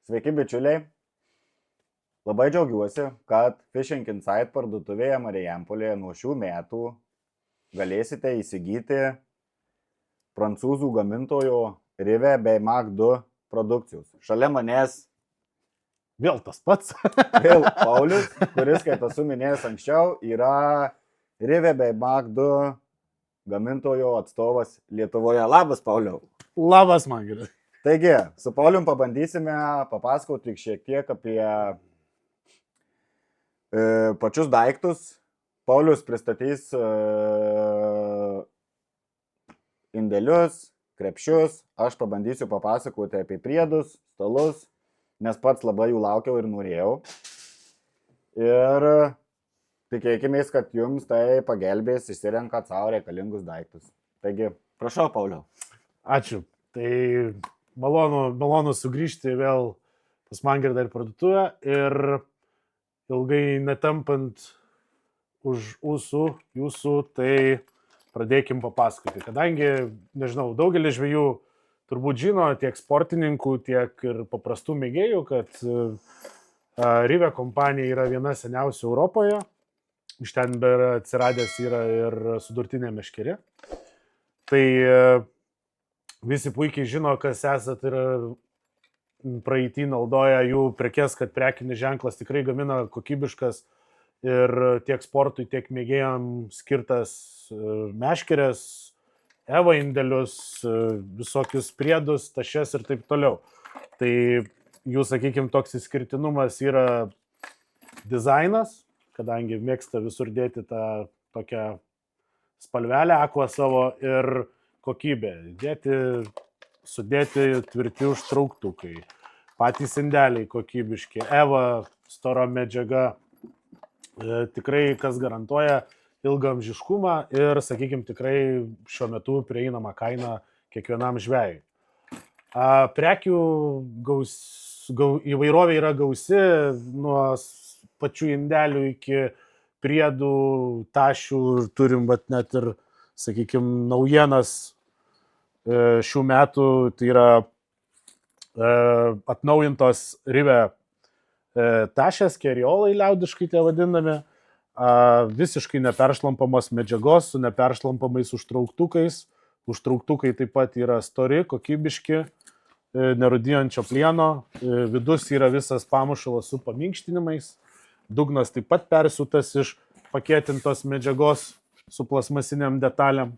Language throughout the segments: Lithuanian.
Sveiki bičiuliai. Labai džiaugiuosi, kad Fishing Insight parduotuvėje Marijampolėje nuo šių metų galėsite įsigyti prancūzų gamintojo Rive bei Mac 2 produkcijos. Šalia manęs Vėl tas pats. vėl Paulius, kuris, kaip esu minėjęs anksčiau, yra Rive bei Mac 2 gamintojo atstovas Lietuvoje. Labas, Pauliau. Labas, man gerai. Taigi, su Paulium pabandysime papasakoti šiek tiek apie pačius daiktus. Paulius pristatys indėlius, krepšius, aš pabandysiu papasakoti apie priedus, stalus, nes pats labai jų laukiau ir norėjau. Ir tikėkime, kad jums tai pagelbės išsirenkat savo reikalingus daiktus. Taigi, prašau, Pauliau. Ačiū. Tai malonu sugrįžti vėl pas Mangirdą ir parduotuvę ir ilgai netampant už jūsų, tai pradėkim papasakoti. Kadangi, nežinau, daugelis žvejų turbūt žino, tiek sportininkų, tiek ir paprastų mėgėjų, kad Rive kompanija yra viena seniausių Europoje. Iš ten atsiradęs yra ir sudurtinė meškerė. Tai visi puikiai žino, kas esat ir praeitį naudoja jų prekes, kad prekinis ženklas tikrai gamina kokybiškas ir tiek sportui, tiek mėgėjams skirtas meškerės, Eva indėlius, visokius priedus, tašes ir taip toliau. Tai jų, sakykime, toks išskirtinumas yra dizainas, kadangi mėgsta visur dėti tą tokią spalvelę aqua savo ir kokybė. Sudėti tvirti užtrauktukai, patys indeliai kokybiški, Eva stora medžiaga, tikrai kas garantuoja ilgaamžiškumą ir, sakykime, tikrai šiuo metu prieinamą kainą kiekvienam žvejui. Prekių įvairovė yra gausi, nuo pačių indelių iki priedų, tašių, turim net ir, sakykime, naujienas šių metų, tai yra atnaujintos Rive tašės, keriolai liaudiškai tie vadinami, visiškai neperšlampamos medžiagos su neperšlampamais užtrauktukais. Užtrauktukai taip pat yra stori, kokybiški, nerūdijančio plieno, vidus yra visas pamušalas su paminkštinimais, dugnas taip pat persiūtas iš paketintos medžiagos su plasmasiniam detalėm.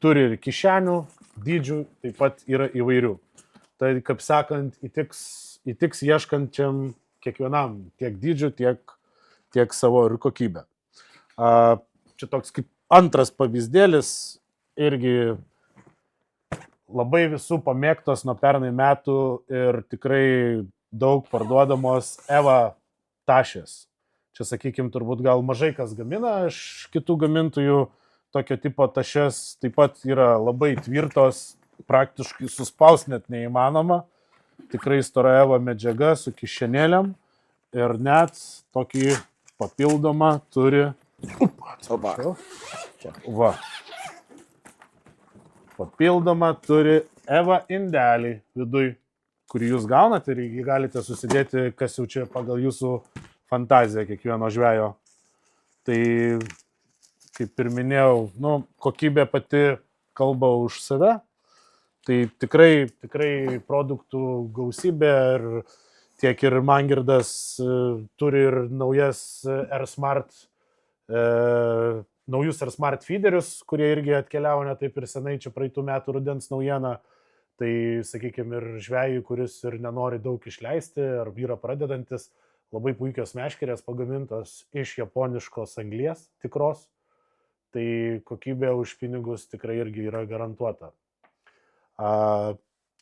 Turi ir kišenių, dydžių, taip pat yra įvairių. Tai, kaip sakant, įtiks ieškančiam kiekvienam tiek dydžių, tiek savo ir kokybę. Čia toks kaip antras pavyzdėlis, irgi labai visų pamėgtos nuo pernai metų ir tikrai daug parduodamos Eva tašės. Čia, sakykime, turbūt gal mažai kas gamina iš kitų gamintojų. Tokio tipo tašės taip pat yra labai tvirtos, praktiškai suspaus net neįmanoma. Tikrai stora Eva medžiaga su kišenėlėm ir net tokį papildomą turi. Papildomą turi Eva indelį viduj, kurį jūs gaunate ir jį galite susidėti, kas jau čia pagal jūsų fantaziją kiekvieno žvejo. Tai, kaip ir minėjau, kokybė pati kalba už save. Tai tikrai produktų gausybė ir tiek ir Mangirdas turi ir naujus AirSmart feederius, kurie irgi atkeliavo ne taip ir senai, čia praeitų metų rudens naujiena. Tai, sakykime, ir žvejui, kuris ir nenori daug išleisti, ar yra pradedantis, labai puikios meškerės pagamintos iš japoniškos anglies tikros. Tai kokybė už pinigus tikrai irgi yra garantuota.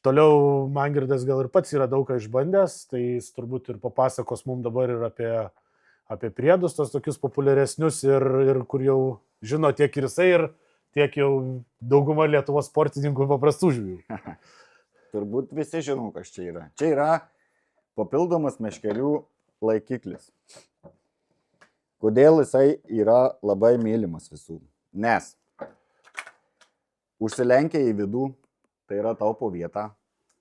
Toliau Mangirdas gal ir pats yra daug ką išbandęs, tai jis turbūt ir papasakos mums dabar ir apie priedus, tos tokius populiaresnius ir kur jau žino tiek ir jisai, ir tiek jau dauguma Lietuvos sportininkų paprastų žvejų. Turbūt visi žino, kas čia yra. Čia yra papildomas meškerių laikiklis. Kodėl jisai yra labai mylimas visų? Nes užsilenkia į vidų, tai yra taupo vieta.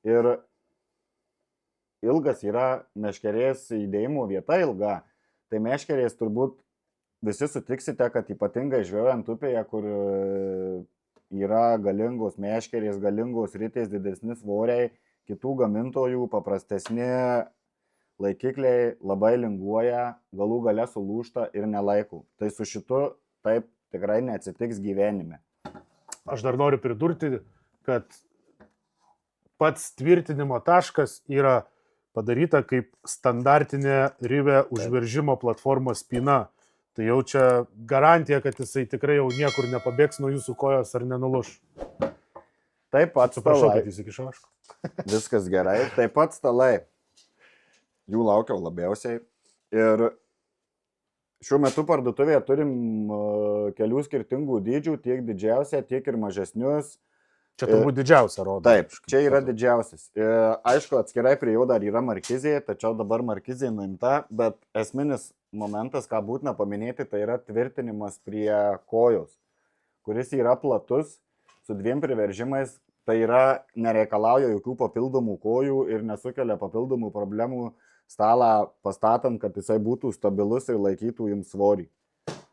Ir ilgas yra meškerės įdėjimo vieta ilga, tai meškerės turbūt visi sutiksite, kad ypatingai žvejojant upėje, kur yra galingos meškerės, galingos ritės, didesni svoriai, kitų gamintojų paprastesni laikikliai labai linguoja, galų gale sulūžta ir nelaiko. Tai su šitu taip tikrai neatsitiks gyvenime. Aš dar noriu pridurti, kad pats tvirtinimo taškas yra padaryta kaip standartinė rivė užveržimo platformos spyna. Tai jau čia garantija, kad jisai tikrai jau niekur nepabėgs nuo jūsų kojos ar nenuluš. Taip pat Suprašau, stalai. kad įsikišau aš. Viskas gerai. Taip pat stalai. Jų laukiau labiausiai. Ir šiuo metu parduotuvėje turim kelių skirtingų dydžių, tiek didžiausią, tiek ir mažesnius. Čia turbūt didžiausia rodo. Taip, čia yra didžiausias. Aišku, atskirai prie jo dar yra markizė, tačiau dabar markizė nuimta, bet esminis momentas, ką būtina paminėti, tai yra tvirtinimas prie kojos, kuris yra platus, su 2 priveržimais, tai yra nereikalauja jokių papildomų kojų ir nesukelia papildomų problemų stalą pastatant, kad jisai būtų stabilus ir laikytų jums svorį.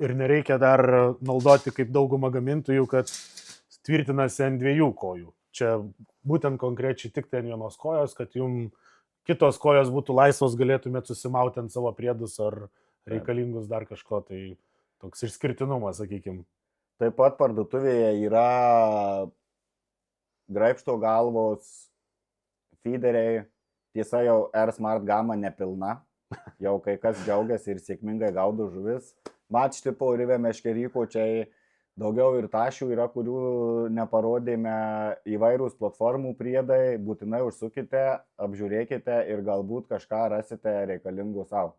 Ir nereikia dar naudoti kaip dauguma gamintojų, kad tvirtinasi ant 2 kojų. Čia būtent konkrečiai tik ant 1 kojos, kad jums kitos kojos būtų laisvos, galėtumėt susimauti ant savo priedus ar reikalingus dar kažko. Tai toks išskirtinumas, sakykime. Taip pat parduotuvėje yra graibšto galvos feederiai. Tiesa, jau R-Smart gama nepilna. Jau kai kas džiaugiasi ir sėkmingai gaudo žuvis. Match tipo rivė meškerykočiai. Daugiau ir tašių yra, kurių neparodėme, įvairūs platformų priedai. Būtinai užsukite, apžiūrėkite ir galbūt kažką rasite reikalingų savo.